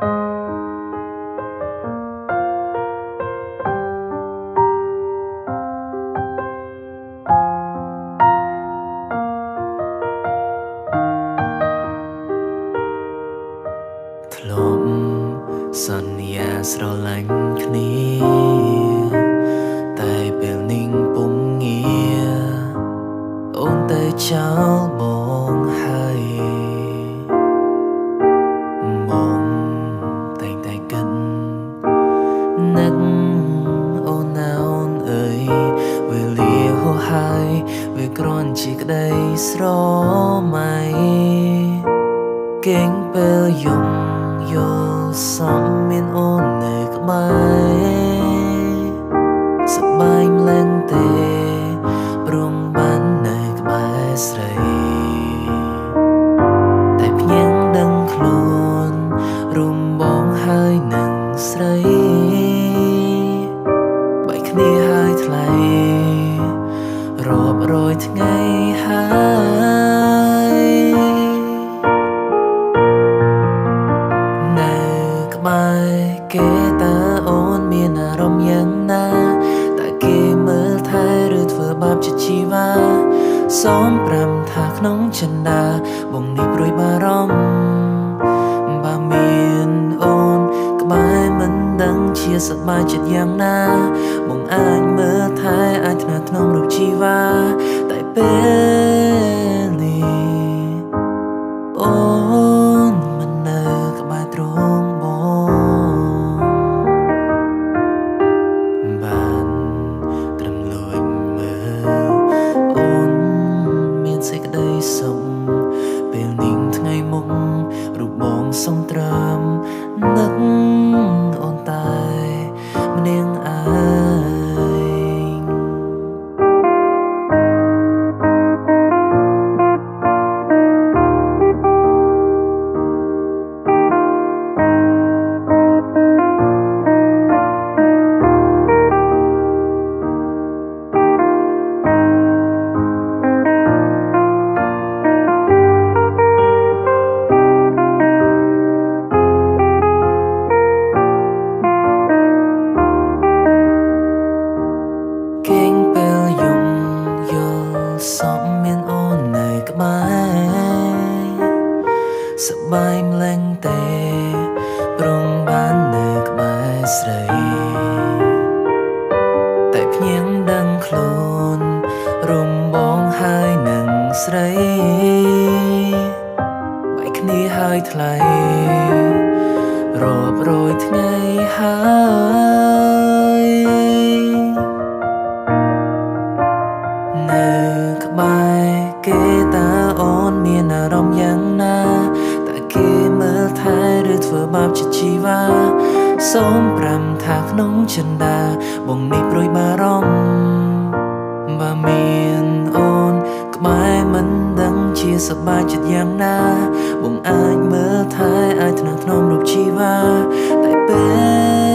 ធ្លាប់សន្យាស្រឡាញ់គ្នាតែពេលនាងពុំងារអូនទៅចោលបងហើយបងតែងតែគិតនឹកអូនណាអូនអើយវេលាហួសហើយវាគ្រាន់ជាក្តីស្រមៃគេងពេលយំយល់សំមានអូននៅក្បែរសប្បាយម្លឹងទេព្រមបាននៅក្បែរស្រីតែភ្ញាំងដឹងខ្លួនរួមបងហើយនឹងស្រីបែកគ្នាហើយថ្លៃរាប់រយថ្ងៃហើយគេតើអូនមានអារម្មណ៍យ៉ាងណាតែគេមើលថែឬធ្វើបាបចិត្តជីវ៉ាសូមប្រាំថាក្នុងចិន្តាបងនេះព្រួយបារម្ភបើមានអូនក្បែរមិនដឹងជាសប្បាយចិត្តយ៉ាងណាបងអាចមើលថែអាចថ្នាក់ក្នុងរូបជីវ៉ាតែពេលនេះអូនមិននៅក្បែរទ្រង់ពេលនាងថ្ងៃមុខរូបបងសំត្រាំនឹកអូនតែម្នាក់ឯងសំមានអូននៅក្បែរសប្បាយម្លឹងទេព្រមបាននៅក្បែរស្រីតែភ្ញាំងដឹងខ្លួនរួមបងហើយនឹងស្រីបែកគ្នាហើយថ្លៃរាប់រយថ្ងៃហើយនៅក្បែរគេតើអូនមានអារម្មណ៍យ៉ាងណាតែគេមើលថែឬធ្វើបាបចិត្តជីវ៉ាសូមប្រាំថាក្នុងចិន្តាបងនេះព្រួយបារម្ភបើមានអូនក្បែរមិនដឹងជាសប្បាយចិត្តយ៉ាងណាបងអាចមើលថែអាចថ្នាក់ក្នុងរូបជីវ៉ាតែពេល